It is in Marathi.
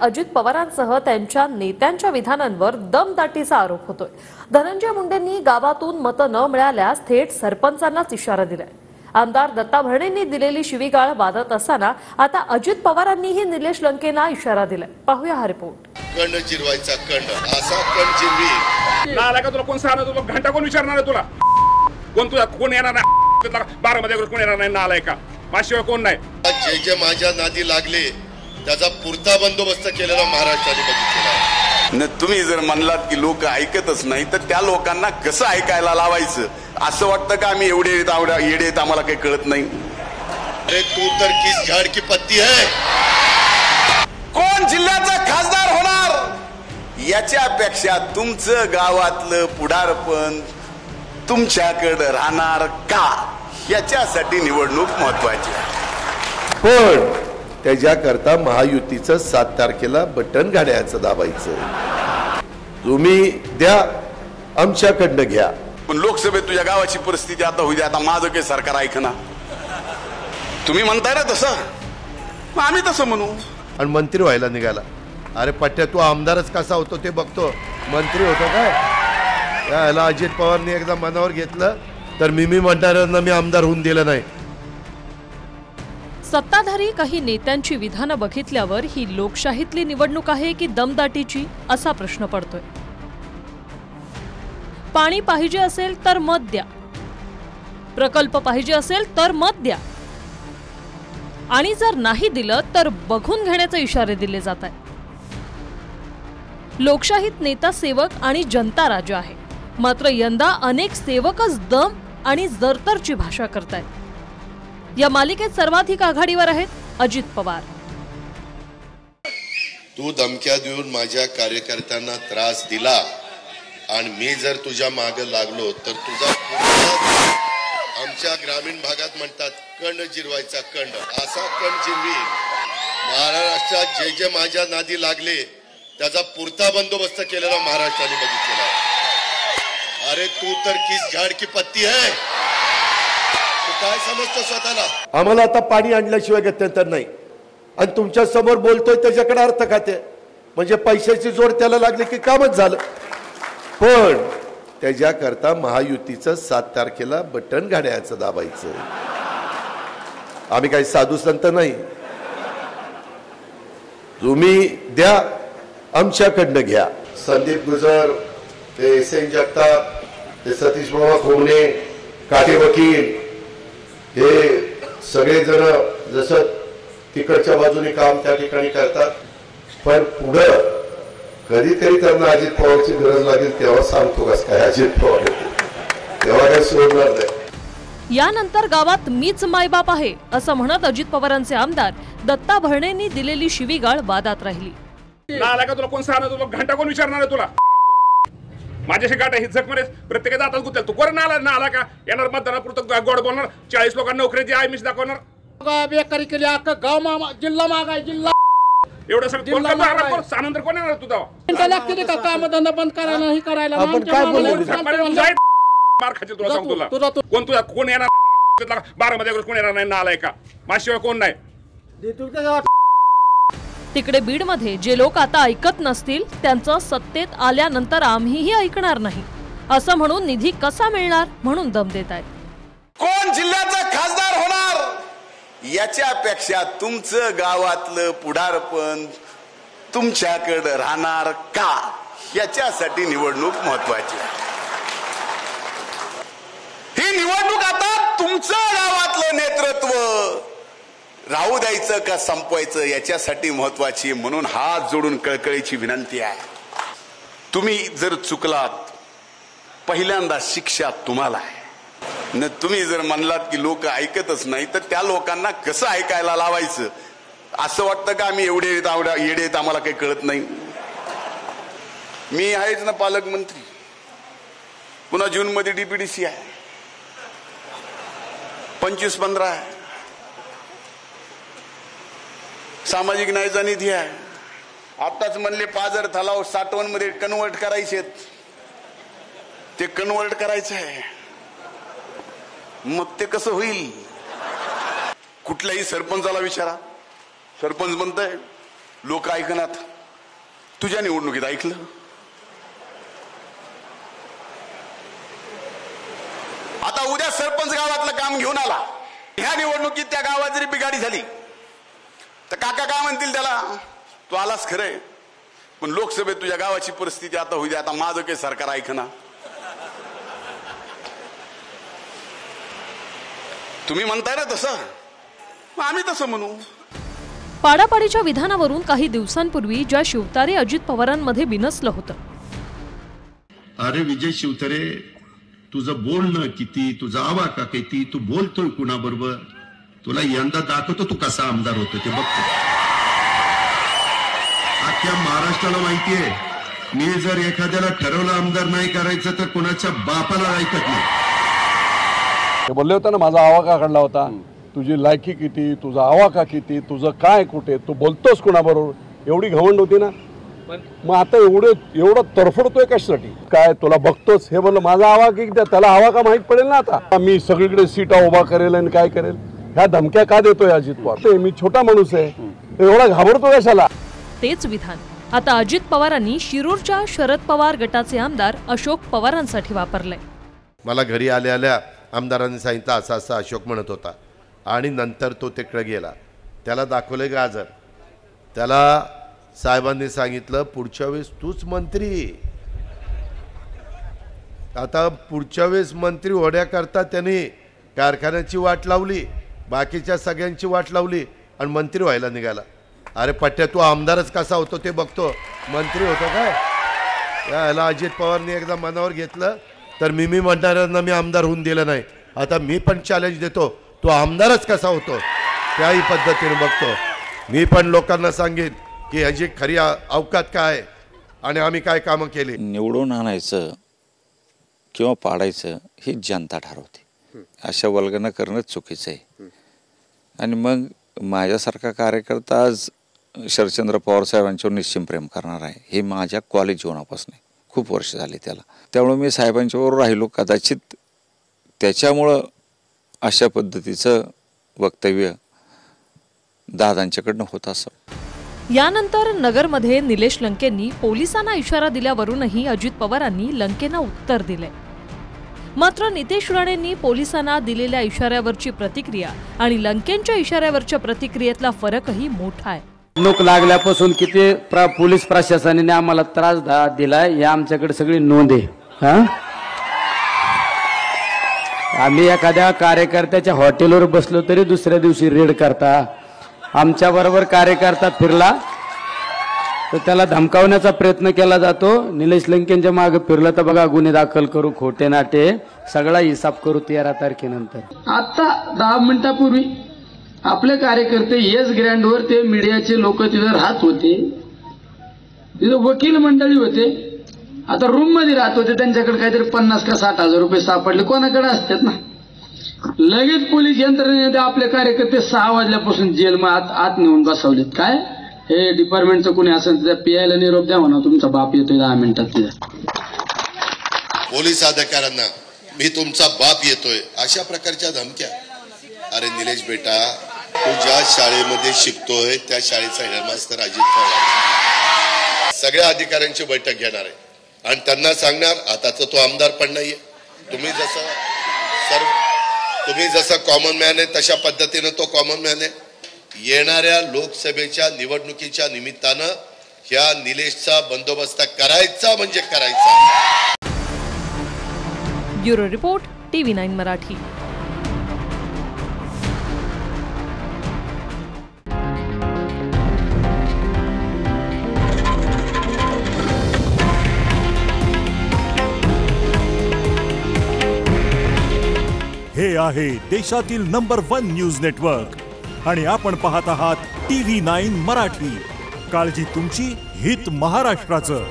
अजित पवारांसह त्यांच्या नेत्यांच्या विधानांवर दमदाटीचा आरोप होतोय। धनंजय मुंडेंनी गावातून मतं न मिळाल्यास थेट सरपंचांनाच इशारा दिलाय। आमदार दत्ता भरणेंनी दिलेली शिवीगाळ वादत असताना आता अजित पवारांनीही निलेश लंकेंना इशारा दिलाय। पाहूया हा रिपोर्ट। कंड जिरवायचा कंड असा कंड जिरवी नाला का तुला कोण सांगणार, तुला घंटा कोण विचारणार आहे, तुला कोण, तुला कोण येणार नाही 12 मध्ये कोण येणार नाही, नालाय का माझ्याशिवाय कोण नाही। जे जे माझ्या नादी लागले त्याचा पुरता बंदोबस्त केलेला महाराष्ट्राने बघितलेला आहे। तुम्ही जर म्हणलात की लोक ऐकतच नाही तर त्या लोकांना कसं ऐकायला लावायचं असं वाटतं का आम्ही एवढे येडे आम्हाला काही कळत नाही। अरे तू तर किस झाड की पत्ती है। कोण जिल्ह्याचा खासदार होणार याच्यापेक्षा तुमचं गावातलं पुढारपण तुमच्याकडे राहणार का याच्यासाठी निवडणूक महत्वाची आहे। पण त्याच्याकरता महायुतीचं 7 तारखेला बटन घड्याळाचं दाबायचं। तुम्ही द्या आमच्याकडनं घ्या। पण लोकसभेत तुझ्या गावाची परिस्थिती आता होईल, आता माझं काही सरकार ऐकना। तुम्ही म्हणताय ना तसं, मग आम्ही तसं म्हणू। आणि मंत्री व्हायला निघाला। अरे पट्ट्या तू आमदारच कसा होतो ते बघतो, मंत्री होतो काय? याला अजित पवारने एकदा मनावर घेतलं तर मी म्हणणाऱ्यांना मी आमदार होऊन दिलं नाही। सत्ताधारी काही नेत्यांची विधानं बघितल्यावर ही लोकशाहीतली निवडणूक आहे की दमदाटीची असा प्रश्न पडतोय। पाणी पाहिजे असेल तर मत द्या, प्रकल्प पाहिजे असेल तर मत द्या, आणि जर नाही दिलं तर बघून घेण्याचे इशारे दिले जात आहेत। लोकशाहीत नेता सेवक आणि जनता राजा आहे, मात्र यंदा अनेक सेवकच दम आणि जरतरची भाषा करतायत। या मालिकेत सर्वाधिक आघाडीवर आहेत अजित पवार। तू धमक्या देऊन माझ्या कार्यकर्त्यांना त्रास दिला आणि मी जर तुझ्या मागे लागलो तर तुझा आमच्या ग्रामीण भागात म्हणतात कंड जिरवायचा कंड असा कंड जिरवी। महाराष्ट्रात जे जे माझ्या नादी लागले त्याचा पुरता बंदोबस्त केलेला महाराष्ट्राने बघितलेला आहे। अरे तू तर किस झाड की पत्ती है। तू काय समजतो स्वतःला? आम्हाला आता पाणी आणल्याशिवाय गत्यंतर नाही आणि तुमच्या समोर बोलतोय त्याच्याकडे अर्थ खाते म्हणजे पैशाची जोड त्याला लागली की कामच झालं। पण त्याच्याकरता महायुतीचं 7 तारखेला बटन घड्याळाचं दाबायचं। आम्ही काही साधू संत नाही। तुम्ही द्या आमच्याकडनं घ्या। संदीप गुजर, ते एस.एन. जगताप, ते सतीश बाबा खोमणे, काटे वकील, हे सगळे जण जसं तिकडच्या बाजूने काम त्या ठिकाणी करतात, पण पुढं कधीतरी त्यांना अजित पवारची गरज लागेल तेव्हा सांगतो कस काय अजित पवार तेव्हा काय सोडणार नाही। यानंतर गावात मीच मायबाप आहे असं म्हणत अजित पवारांचे आमदार दत्ता भरणेंनी दिलेली शिवीगाळ वादात राहिली। नाला का तुला कोण सांगणार, तुला घंटा कोण विचारणार आहे, तुला माझ्याशी गाठ ही जखमध्ये प्रत्येकाचा हातात गुतेल। तू कोण नाला का येणार मतदानापुरतं गोड बोलणार, 40 लोकांना नोकरी द्या आमिष दाखवणार, बेकारी केली अख्खा गाव मामा जिल्हा मागाय जिल्हा एवढं सगळं सानंतर कोण येणार तुझा का कामधंदा बंद करायला ही करायला मार खातील तुला सांग। तुला कोण तुझा कोण येणार 12 मध्ये कोण येणार नाही, नालाय का माझ्याशिवाय कोण नाही। तिकडे बीडमध्ये जे लोक आता ऐकत नसतील त्यांचं सत्तेत आल्यानंतर आम्हीही ऐकणार नाही असं म्हणून निधी कसा मिळणार म्हणून दम देत आहेत। कोण जिल्ह्याचा खासदार होणार याच्यापेक्षा तुमचं गावातलं पुढारपण तुमच्याकडे राहणार का याच्यासाठी निवडणूक महत्वाची आहे। ही निवडणूक आता तुमचं गावातलं नेतृत्व राहू द्यायचं का संपवायचं याच्यासाठी महत्वाची, म्हणून हात जोडून कळकळीची विनंती आहे। तुम्ही जर चुकलात पहिल्यांदा शिक्षा तुम्हाला आहे। तुम्ही जर म्हणलात की लोक ऐकतच नाही तर त्या लोकांना कसं ऐकायला लावायचं असं वाटतं का आम्ही एवढे येडे आम्हाला काही कळत नाही। मी आहेच ना पालकमंत्री, पुन्हा जून मध्ये डीपीडीसी आहे, 25-15 आहे, सामाजिक न्यायाचा निधी आहे। आताच म्हणले पाझर तलाव साठवण मध्ये कन्वर्ट करायचे, ते कन्वर्ट करायचं आहे, मग ते कसं होईल? कुठल्याही सरपंचाला विचारा, सरपंच म्हणताय लोक ऐकणार। तुझ्या निवडणुकीत ऐकलं? आता उद्या सरपंच गावातलं काम घेऊन आला, ह्या निवडणुकीत त्या गावात जरी बिघाडी झाली तर काका काय म्हणतील त्याला? तू आलास खरंय, पण लोकसभेत तुझ्या गावाची परिस्थिती आता होईल, आता माझं काही सरकार ऐकना. तुम्ही म्हणताय ना तसं, आम्ही तसं म्हणू. पाडापाडीच्या विधानावरून काही दिवसांपूर्वी ज्या शिवतारे अजित पवारांमध्ये बिनसलं होतं. अरे विजय शिवतारे, तुझं बोलणं किती, तुझा आवाका किती, तू बोलतोय कुणाबरोबर, तुला यंदा दाखवतो तू कसा आमदार होतो ते बघतो. अख्ख्या महाराष्ट्राला माहितीये, मी जर एखाद्याला ठरवलं आमदार नाही करायचं तर कोणाच्या बापाला ऐकत नाही. ते बोलले होते ना, माझा आवाका काढला होता, तुझी लायकी किती, तुझा आवाका किती, तुझं काय कुठे, तू बोलतोस कुणाबरोबर, एवढी घमंड होती ना. मग आता एवढं तरफडतोय कशासाठी? काय तुला बघतोच हे बोललं, माझा आवाका किती, त्याला आवाका माहित पडेल ना. आता मी सगळीकडे सीटा उभा करेल आणि काय करेल, ह्या धमक्या का देतोय अजित पवार? ते मी छोटा माणूस आहे, एवढा घाबरतो कशाला? तेच विधान आता अजित पवारांनी शिरूरच्या शरद पवार गटाचे आमदार अशोक पवारांसाठी वापरलंय. मला घरी आल्या आल्या आमदारांनी सांगितलं असं असं अशोक म्हणत होता, आणि नंतर तो तिकडे गेला, त्याला दाखवले गाजर, त्याला साहेबांनी सांगितलं पुढच्या वेळेस तूच मंत्री. आता पुढच्या वेळेस मंत्री होण्याकरता त्यांनी कारखान्याची वाट लावली, बाकीच्या सगळ्यांची वाट लावली आणि मंत्री व्हायला निघाला. अरे पट्ट्या, तू आमदारच कसा होतो ते बघतो, मंत्री होतो काय? याला अजित पवारनी एकदा मनावर घेतलं तर मी म्हणणाऱ्यांना मी आमदार होऊन दिलं नाही. आता मी पण चॅलेंज देतो, तो आमदारच कसा होतो त्याही पद्धतीने बघतो. मी पण लोकांना सांगेन की ह्याची खरी अवकात काय आणि आम्ही काय कामं केली. निवडून आणायचं किंवा पाडायचं ही जनता ठरवते. अशा वल्गना करणंच चुकीचं आहे. आणि मग माझ्यासारखा कार्यकर्ता आज शरदचंद्र पवार साहेबांच्यावर निश्चिम प्रेम करणार आहे. हे माझ्या कॉलेज जीवनापासून खूप वर्ष झाली त्याला. त्यामुळे मी साहेबांच्याबरोबर राहिलो. कदाचित त्याच्यामुळं अशा पद्धतीचं वक्तव्य दादांच्याकडनं होत असं. यानंतर नगरमध्ये निलेश लंकेंनी पोलिसांना इशारा दिल्यावरूनही अजित पवारांनी लंकेंना उत्तर दिले. मात्र नितेश राणेंनी पोलिसांना दिलेल्या इशाऱ्यावरची प्रतिक्रिया आणि लंकेंच्या इशाऱ्यावरच्या प्रतिक्रियेतला फरकही मोठा आहे. नोक लागल्यापासून किती पोलीस प्रशासनाने आम्हाला त्रास दिलाय, या आमच्याकडे सगळी नोंद आहे. आम्ही एखाद्या कार्यकर्त्याच्या हॉटेलवर बसलो तरी दुसऱ्या दिवशी रेड करता. आमच्या बरोबर कार्यकर्ता फिरला तर त्याला धमकावण्याचा प्रयत्न केला जातो. निलेश लंकेंच्या मागे फिरलं तर बघा गुन्हे दाखल करू, खोटे नाटे, सगळा हिसाब करू 13 तारखेनंतर. आता 10 मिनिटापूर्वी आपले कार्यकर्ते येस ग्रँडवर ते मीडियाचे लोक तिथे राहत होते, तिथे वकील मंडळी होते, आता रूम मध्ये राहत होते. त्यांच्याकडे काहीतरी 50 का 60 हजार रुपये सापडले, कोणाकडे असतात ना. लगेच पोलीस यंत्रणेने आपले कार्यकर्ते 6 वाजल्यापासून जेलमध्ये आत नेऊन बसवलेत. काय हे डिपार्टमेंटचं कोणी असेल त्या पीआयला निरोप द्या म्हणा, तुमचा बाप येतोय 10 मिनिटात. तिथे पोलीस अधिकाऱ्यांना मी तुमचा बाप येतोय अशा प्रकारच्या धमक्या. अरे निलेश बेटा, तू ज्या शाळेमध्ये शिकतोय त्या शाळेचा हेडमास्तर अजित पवार सगळ्या अधिकाऱ्यांची बैठक घेणार आहे आणि त्यांना सांगणार आताचा तो आमदार पण नाहीये. तुम्ही जसं कॉमन मॅन आहे तशा पद्धतीनं तो कॉमन मॅन आहे. येणाऱ्या लोकसभेच्या निवडणुकीच्या निमित्तानं ह्या निलेशचा बंदोबस्त करायचा म्हणजे करायचा. Bureau report, TV9 Marathi. हे आहे देशातील नंबर 1 न्यूज नेटवर्क आणि आपण पाहत आहात TV9 मराठी. काळजी तुमची, हित महाराष्ट्राचं.